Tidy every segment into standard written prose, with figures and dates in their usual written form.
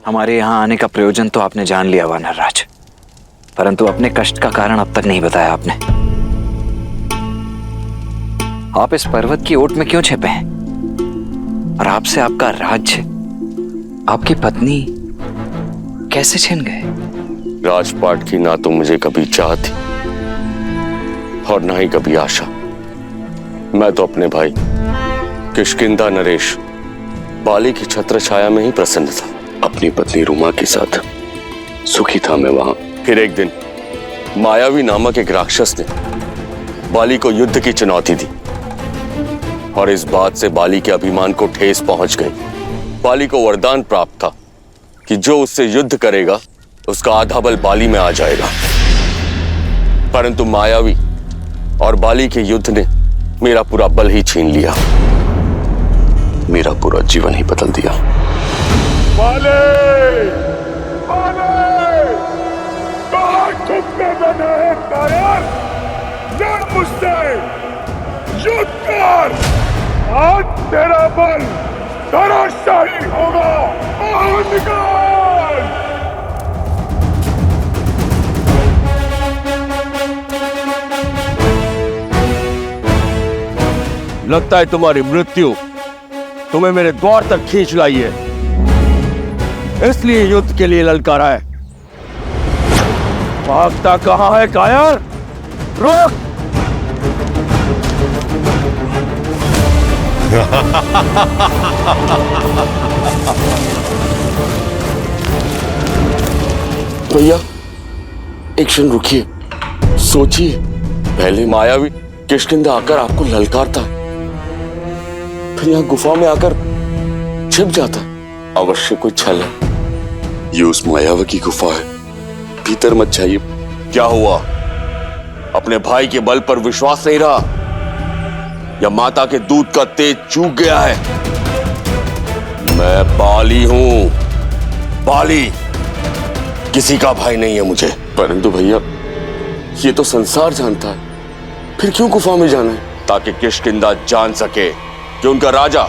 हमारे यहाँ आने का प्रयोजन तो आपने जान लिया वानर राज, परंतु अपने कष्ट का कारण अब तक नहीं बताया आपने। आप इस पर्वत की ओट में क्यों छिपे हैं? और आपसे आपका राज्य, आपकी पत्नी कैसे छिन गए? राजपाट की ना तो मुझे कभी चाह थी और ना ही कभी आशा। मैं तो अपने भाई किष्किंधा नरेश बाली की छत्र छाया में ही प्रसन्न था। अपनी पत्नी रुमा के साथ सुखी था मैं वहां। फिर एक दिन मायावी नामक एक राक्षस ने बाली को युद्ध की चुनौती दी और इस बात से बाली के अभिमान को ठेस पहुंच गई। बाली को वरदान प्राप्त था कि जो उससे युद्ध करेगा उसका आधा बल बाली में आ जाएगा। परंतु मायावी और बाली के युद्ध ने मेरा पूरा बल ही छीन लिया, मेरा पूरा जीवन ही बदल दिया। बाले! बाले! कहाँ छुपने बना है कायर? लड़ मुझसे! युद्ध कर! आज तेरा बल धराशायी होगा! बाहर निकल! लगता है तुम्हारी मृत्यु तुम्हें मेरे द्वार तक खींच लाई है, इसलिए युद्ध के लिए ललकारा है। भागता कहां है कायर? रुक! भैया एक क्षण रुकिए, सोचिए। पहले मायावी किष्किंधा आकर आपको ललकारता है, फिर यहाँ गुफा में आकर छिप जाता है। अवश्य कोई छल है। ये उस मायावी की गुफा है, भीतर मत जाइए। क्या हुआ? अपने भाई के बल पर विश्वास नहीं रहा या माता के दूध का तेज चूक गया है? मैं बाली हूं, बाली। किसी का भाई नहीं है मुझे। परंतु भैया ये तो संसार जानता है, फिर क्यों गुफा में जाना है? ताकि किष्किंधा जान सके कि उनका राजा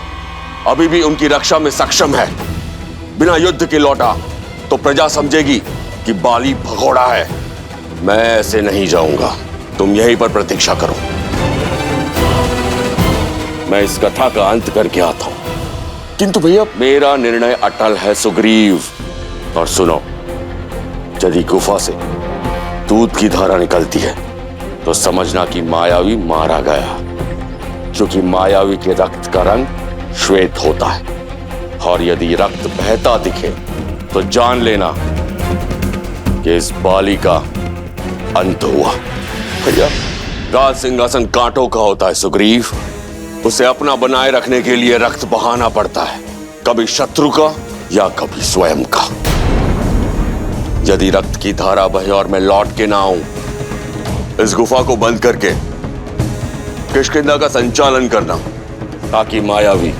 अभी भी उनकी रक्षा में सक्षम है। बिना युद्ध के लौटा तो प्रजा समझेगी कि बाली भगोड़ा है। मैं ऐसे नहीं जाऊंगा, तुम यहीं पर प्रतीक्षा करो, मैं इस कथा का अंत करके आता हूं। किंतु भैया मेरा निर्णय अटल है सुग्रीव। और सुनो, यदि गुफा से दूध की धारा निकलती है तो समझना कि मायावी मारा गया, क्योंकि मायावी के रक्त का रंग श्वेत होता है। और यदि रक्त बहता दिखे तो जान लेना कि इस बाली का अंत हुआ। भैया राज सिंहासन कांटों का होता है सुग्रीव, उसे अपना बनाए रखने के लिए रक्त बहाना पड़ता है, कभी शत्रु का या कभी स्वयं का। यदि रक्त की धारा बहे और मैं लौट के ना आऊं, इस गुफा को बंद करके किष्किंधा का संचालन करना, ताकि मायावी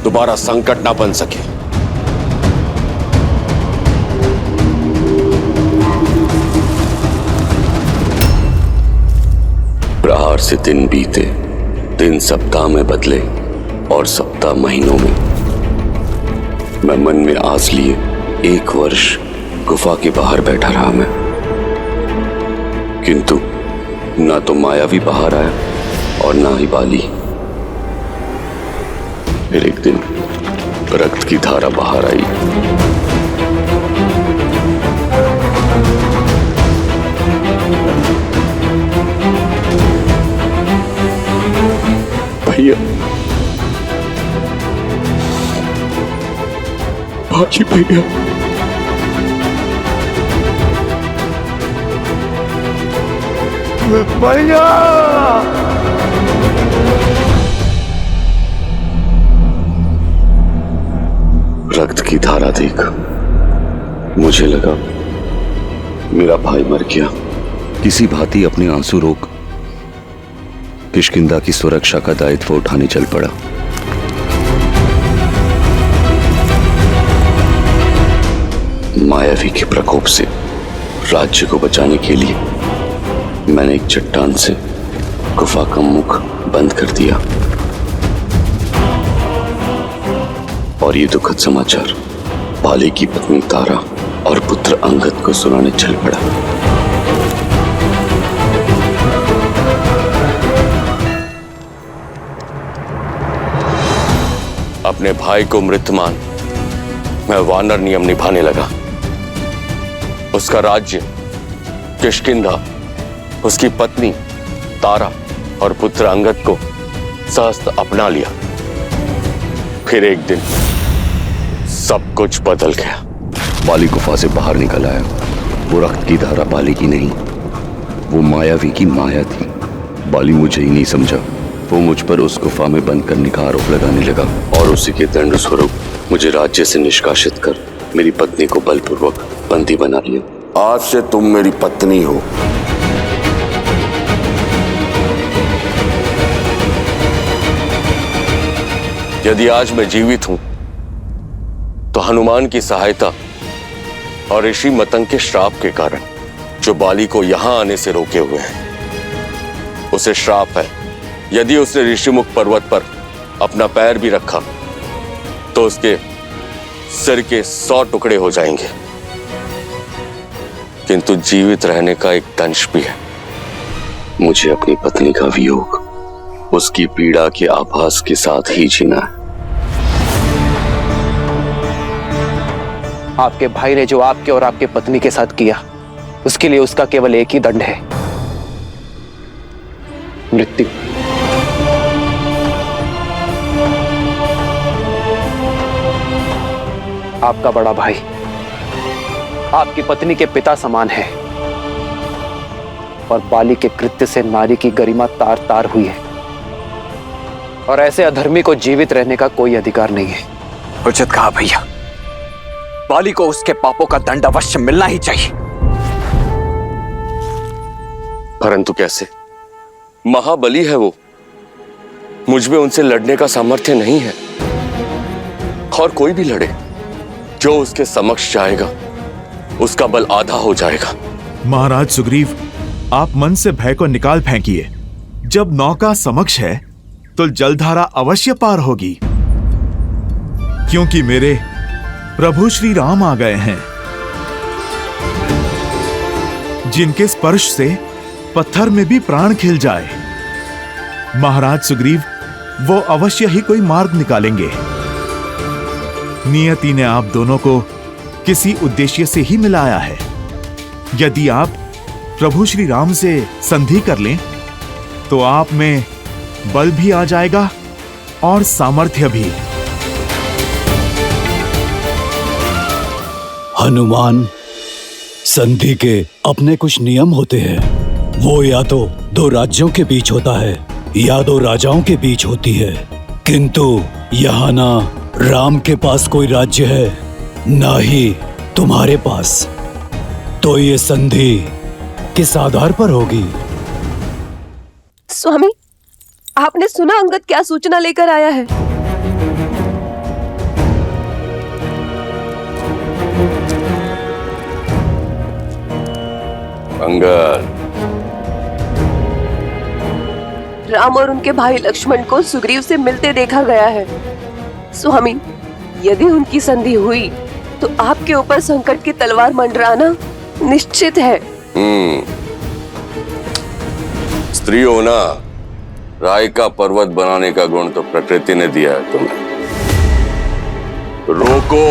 दोबारा संकट ना बन सके। प्रहार से दिन बीते, दिन सप्ताह में बदले और सप्ताह महीनों में। मैं मन में आस लिए 1 वर्ष गुफा के बाहर बैठा रहा मैं, किंतु ना तो मायावी बाहर आया और ना ही बाली। फिर एक दिन रक्त की धारा बाहर आई। भैया बाकी भैया भैया! रक्त की धारा देख मुझे लगा मेरा भाई मर गया। किसी भांति अपने आंसू रोक किष्किंधा की सुरक्षा का दायित्व उठाने चल पड़ा। मायावी के प्रकोप से राज्य को बचाने के लिए मैंने एक चट्टान से गुफा का मुख बंद कर दिया। और ये दुखद समाचार बाली की पत्नी तारा और पुत्र अंगद को सुनाने चल पड़ा। अपने भाई को मृत मान मैं वानर नियम निभाने लगा। उसका राज्य किष्किंधा, उसकी पत्नी तारा और पुत्र अंगद को सहस्त्र अपना लिया। फिर एक दिन सब कुछ बदल गया। बाली गुफा से बाहर निकल आया। वो रक्त की धारा बाली की नहीं, वो मायावी की माया थी। बाली मुझे ही नहीं समझा। वो मुझ पर उस गुफा में बंद करने का आरोप लगाने लगा और उसी के दंड स्वरूप मुझे राज्य से निष्कासित कर मेरी पत्नी को बलपूर्वक बंदी बना लिया। आज से तुम मेरी पत्नी हो। यदि आज मैं जीवित हूं तो हनुमान की सहायता और ऋषि मतंग के श्राप के कारण, जो बाली को यहां आने से रोके हुए हैं। उसे श्राप है, यदि उसने ऋषिमुख पर्वत पर अपना पैर भी रखा तो उसके सिर के 100 टुकड़े हो जाएंगे। किंतु जीवित रहने का एक दंश भी है। मुझे अपनी पत्नी का वियोग, उसकी पीड़ा के आभास के साथ ही जीना है। आपके भाई ने जो आपके और आपके पत्नी के साथ किया, उसके लिए उसका केवल एक ही दंड है, मृत्यु। आपका बड़ा भाई आपकी पत्नी के पिता समान है और बाली के कृत्य से नारी की गरिमा तार तार हुई है और ऐसे अधर्मी को जीवित रहने का कोई अधिकार नहीं है। उचित कहा भैया, बाली को उसके पापों का दंड अवश्य मिलना ही चाहिए। परंतु कैसे? महाबली है वो, मुझ में उनसे लड़ने का सामर्थ्य नहीं है। और कोई भी लड़े, जो उसके समक्ष जाएगा उसका बल आधा हो जाएगा। महाराज सुग्रीव, आप मन से भय को निकाल फेंकिए। जब नौका समक्ष है तो जलधारा अवश्य पार होगी, क्योंकि मेरे प्रभु श्री राम आ गए हैं, जिनके स्पर्श से पत्थर में भी प्राण खिल जाए। महाराज सुग्रीव, वो अवश्य ही कोई मार्ग निकालेंगे। नियति ने आप दोनों को किसी उद्देश्य से ही मिलाया है। यदि आप प्रभु श्री राम से संधि कर लें तो आप में बल भी आ जाएगा और सामर्थ्य भी। हनुमान, संधि के अपने कुछ नियम होते हैं। वो या तो दो राज्यों के बीच होता है या दो राजाओं के बीच होती है, किंतु यहाँ ना राम के पास कोई राज्य है ना ही तुम्हारे पास, तो ये संधि किस आधार पर होगी? स्वामी, आपने सुना अंगद क्या सूचना लेकर आया है? अंगद, राम और उनके भाई लक्ष्मण को सुग्रीव से मिलते देखा गया है। स्वामी, यदि उनकी संधि हुई तो आपके ऊपर संकट की तलवार मंडराना निश्चित है। स्त्री होना, राय का पर्वत बनाने का गुण तो प्रकृति ने दिया है तुम्हें। रोको,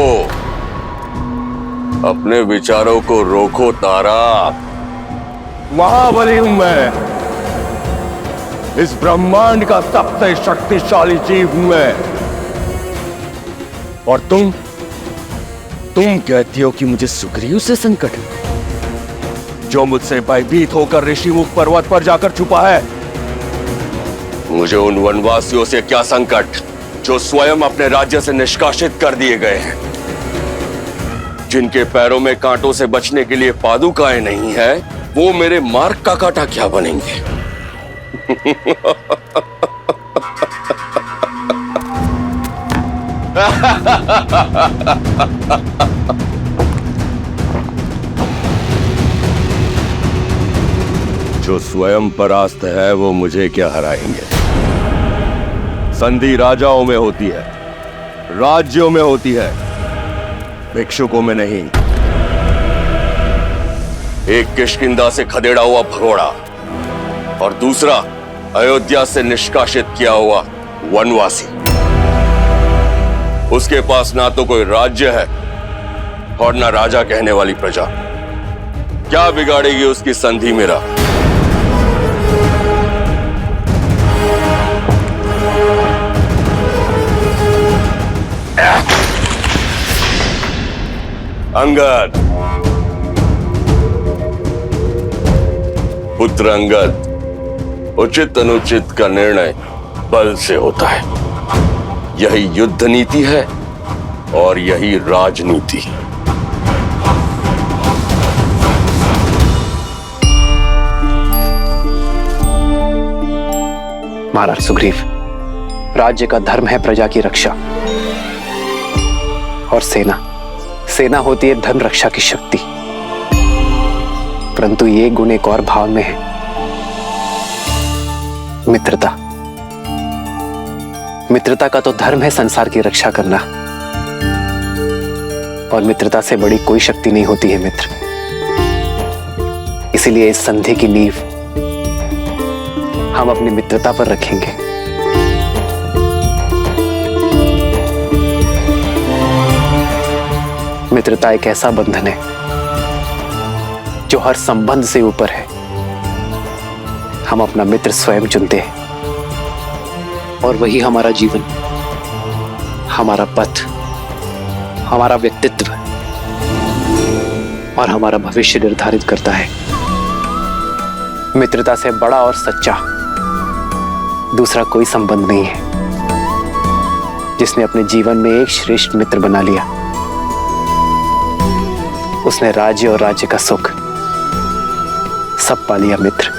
अपने विचारों को रोको तारा। महाबली हूं मैं, इस ब्रह्मांड का सबसे शक्तिशाली जीव हूं मैं। और तुम कहती हो कि मुझे सुग्रीव से संकट है, जो मुझसे भयभीत होकर ऋषिमुख पर्वत पर जाकर छुपा है। मुझे उन वनवासियों से क्या संकट जो स्वयं अपने राज्य से निष्कासित कर दिए गए हैं, जिनके पैरों में कांटों से बचने के लिए पादुकाएं नहीं है, वो मेरे मार्ग का कांटा क्या बनेंगे? जो स्वयं परास्त है वो मुझे क्या हराएंगे? संधि राजाओं में होती है, राज्यों में होती है, भिक्षुकों में नहीं। एक किष्किंधा से खदेड़ा हुआ भगोड़ा और दूसरा अयोध्या से निष्कासित किया हुआ वनवासी। उसके पास ना तो कोई राज्य है और ना राजा कहने वाली प्रजा। क्या बिगाड़ेगी उसकी संधि मेरा? अंगद, पुत्र अंगद, उचित अनुचित का निर्णय बल से होता है। यही युद्ध नीति है और यही राजनीति। महाराज सुग्रीव, राज्य का धर्म है प्रजा की रक्षा, और सेना होती है धन रक्षा की शक्ति। परंतु ये गुण एक और भाव में है, मित्रता का तो धर्म है संसार की रक्षा करना, और मित्रता से बड़ी कोई शक्ति नहीं होती है मित्र। इसीलिए इस संधि की नींव हम अपनी मित्रता पर रखेंगे। मित्रता एक ऐसा बंधन है जो हर संबंध से ऊपर है। हम अपना मित्र स्वयं चुनते हैं, और वही हमारा जीवन, हमारा पथ, हमारा व्यक्तित्व और हमारा भविष्य निर्धारित करता है। मित्रता से बड़ा और सच्चा दूसरा कोई संबंध नहीं है। जिसने अपने जीवन में एक श्रेष्ठ मित्र बना लिया, उसने राज्य और राज्य का सुख सब पा लिया मित्र।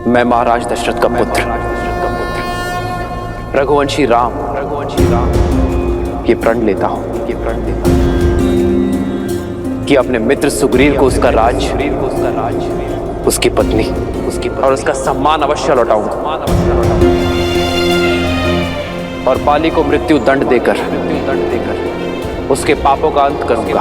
मैं महाराज दशरथ का पुत्र रघुवंशी राम ये प्रण लेता हूं कि अपने मित्र सुग्रीव को उसका राज्य, उसकी पत्नी और उसका सम्मान अवश्य लौटाऊंगा, और बाली को मृत्यु दंड देकर उसके पापों का अंत करूंगा।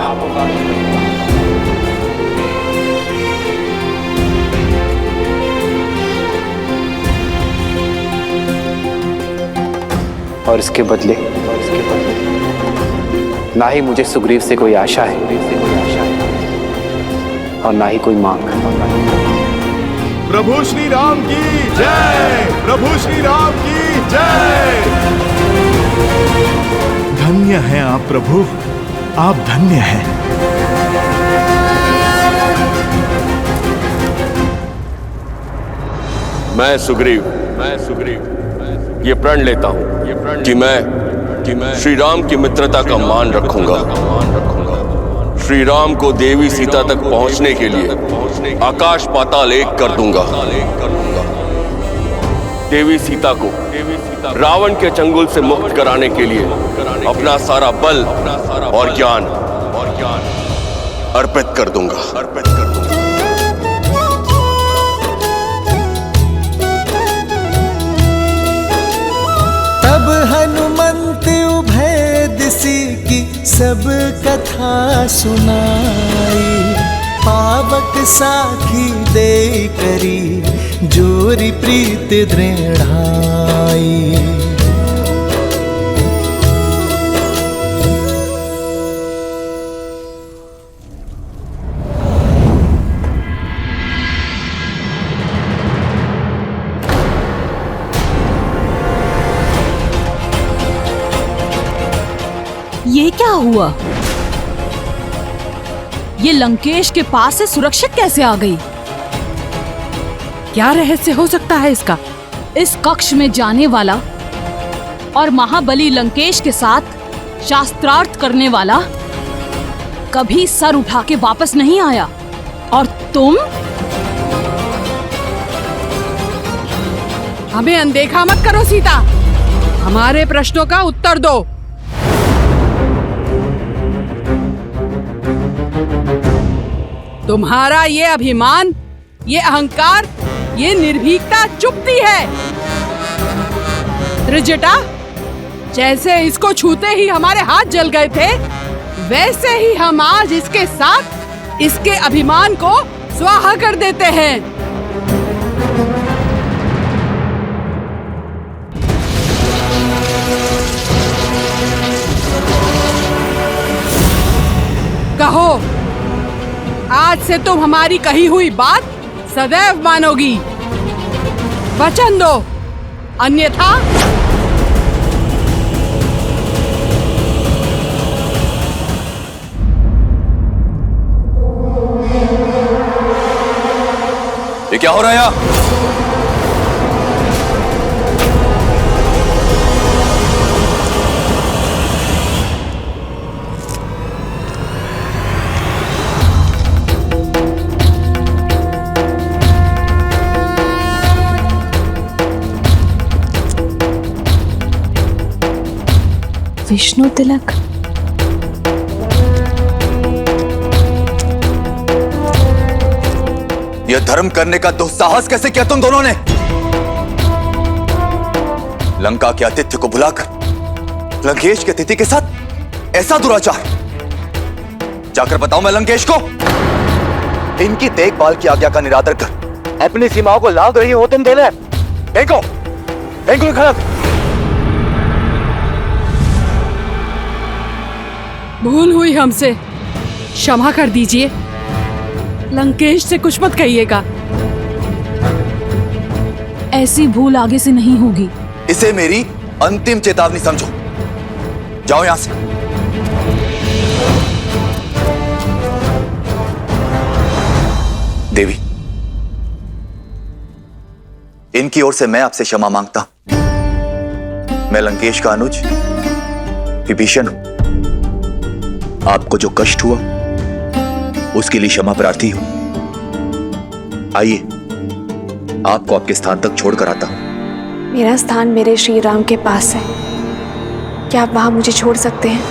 और इसके बदले ना ही मुझे सुग्रीव से कोई आशा है और ना ही कोई मांग। प्रभु श्री राम की जय, प्रभु श्री राम की जय। धन्य है आप प्रभु, आप धन्य हैं। मैं सुग्रीव ये प्रण लेता हूं कि मैं श्री राम की मित्रता का मान रखूंगा। श्री राम को देवी सीता तक पहुंचने के लिए आकाश पाताल एक कर दूंगा। देवी सीता को रावण के चंगुल से मुक्त कराने के लिए अपना सारा बल और ज्ञान अर्पित कर दूंगा। तब हनुमंत उभय दिशि की सब कथा सुनाई, पावक साखी दे करी जोरी प्रीत दृढ़ाई। ये क्या हुआ? ये लंकेश के पास से सुरक्षित कैसे आ गई? क्या रहस्य हो सकता है इसका? इस कक्ष में जाने वाला और महाबली लंकेश के साथ शास्त्रार्थ करने वाला कभी सर उठा के वापस नहीं आया, और तुम हमें अनदेखा मत करो सीता, हमारे प्रश्नों का उत्तर दो। तुम्हारा ये अभिमान ये अहंकार, ये निर्भीकता चुभती है। त्रिजटा, जैसे इसको छूते ही हमारे हाथ जल गए थे, वैसे ही हम आज इसके साथ इसके अभिमान को स्वाहा कर देते हैं। कहो, आज से तुम हमारी कही हुई बात सदैव मानोगी। वचन दो, अन्यथा ये क्या हो रहा है यहाँ? विष्णु तिलक, यह धर्म करने का दुस्साहस कैसे किया तुम दोनों ने? लंका के आतिथ्य को बुलाकर लंकेश के अतिथि के साथ ऐसा दुराचार! जाकर बताओ मैं लंकेश को। इनकी देखभाल की आज्ञा का निरादर कर अपनी सीमाओं को लांघ रही हो तुम दोनों। फेंको, फेंको खड़क। भूल हुई हमसे, क्षमा कर दीजिए। लंकेश से कुछ मत कहिएगा। ऐसी भूल आगे से नहीं होगी। इसे मेरी अंतिम चेतावनी समझो। जाओ यहां से। देवी, इनकी ओर से मैं आपसे क्षमा मांगता हूं। मैं लंकेश का अनुज विभीषण हूं। आपको जो कष्ट हुआ उसके लिए क्षमा प्रार्थी हूं। आइए, आपको आपके स्थान तक छोड़कर आता हूं। मेरा स्थान मेरे श्री राम के पास है, क्या आप वहां मुझे छोड़ सकते हैं?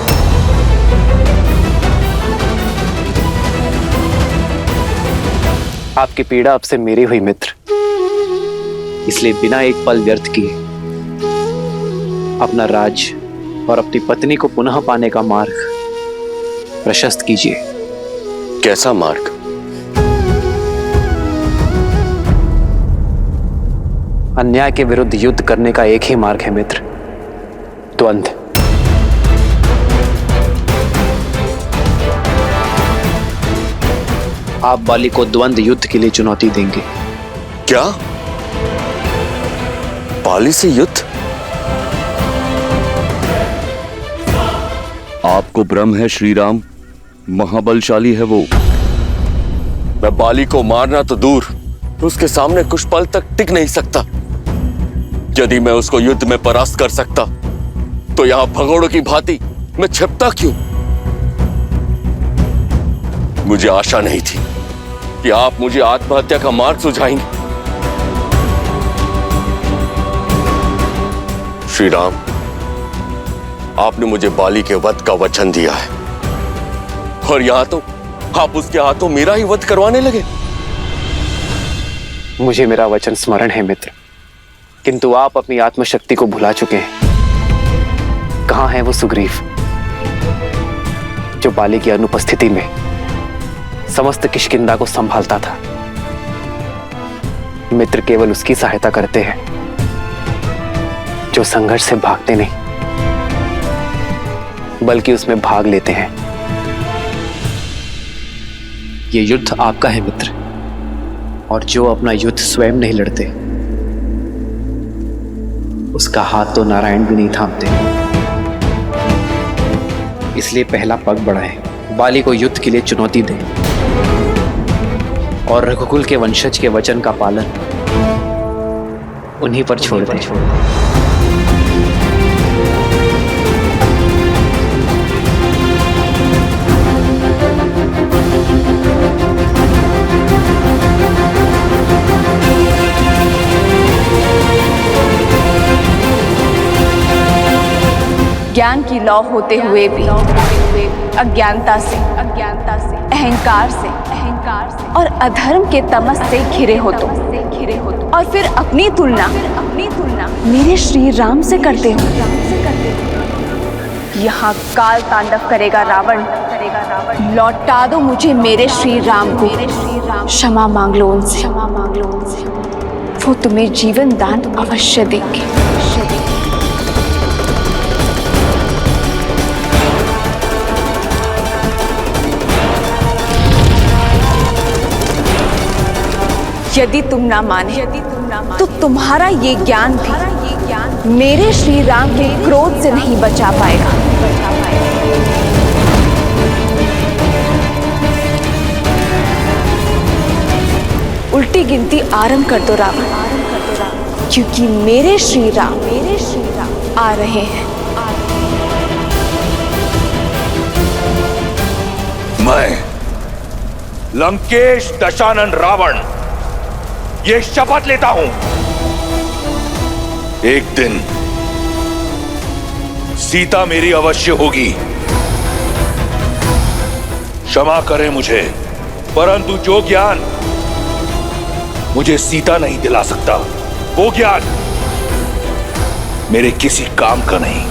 आपकी पीड़ा अब से मेरी हुई मित्र, इसलिए बिना एक पल व्यर्थ किए अपना राज और अपनी पत्नी को पुनः पाने का मार्ग प्रशस्त कीजिए। कैसा मार्ग? अन्याय के विरुद्ध युद्ध करने का एक ही मार्ग है मित्र, द्वंद्व। आप बाली को द्वंद्व युद्ध के लिए चुनौती देंगे। क्या? बाली से युद्ध? आपको भ्रम है श्री राम, महाबलशाली है वो। मैं बाली को मारना तो दूर, उसके सामने कुछ पल तक टिक नहीं सकता। यदि मैं उसको युद्ध में परास्त कर सकता तो यहां भगोड़ों की भांति मैं छिपता क्यों? मुझे आशा नहीं थी कि आप मुझे आत्महत्या का मार्ग सुझाएंगे। श्री राम, आपने मुझे बाली के वध का वचन दिया है और यहां तो आप उसके हाथों मेरा ही वध करवाने लगे। मुझे मेरा वचन स्मरण है मित्र, किंतु आप अपनी आत्मशक्ति को भुला चुके हैं। कहां है वो सुग्रीव जो बाली की अनुपस्थिति में समस्त किष्किंधा को संभालता था? मित्र केवल उसकी सहायता करते हैं जो संघर्ष से भागते नहीं बल्कि उसमें भाग लेते हैं। ये युद्ध आपका है मित्र, और जो अपना युद्ध स्वयं नहीं लड़ते उसका हाथ तो नारायण भी नहीं थामते। इसलिए पहला पग बढ़ाएं, बाली को युद्ध के लिए चुनौती दें और रघुकुल के वंशज के वचन का पालन उन्हीं पर छोड़ दें। ज्ञान की लौ होते हुए भी अज्ञानता से अहंकार से और अधर्म के तमस से घिरे हो तुम, और फिर अपनी तुलना मेरे श्री राम से करते हो। यहाँ काल तांडव करेगा रावण। लौटा दो मुझे मेरे श्री राम को। क्षमा मांग लो उनसे, वो तुम्हें जीवन दान अवश्य देंगे। यदि तुम ना माने तो तुम्हारा ये ज्ञान भी मेरे श्री राम के क्रोध से नहीं बचा पाएगा। उल्टी गिनती आरंभ कर दो रावण, क्योंकि मेरे श्री राम आ रहे हैं। मैं लंकेश दशानन रावण ये शपथ लेता हूं, एक दिन सीता मेरी अवश्य होगी। क्षमा करें मुझे, परंतु जो ज्ञान मुझे सीता नहीं दिला सकता, वो ज्ञान मेरे किसी काम का नहीं।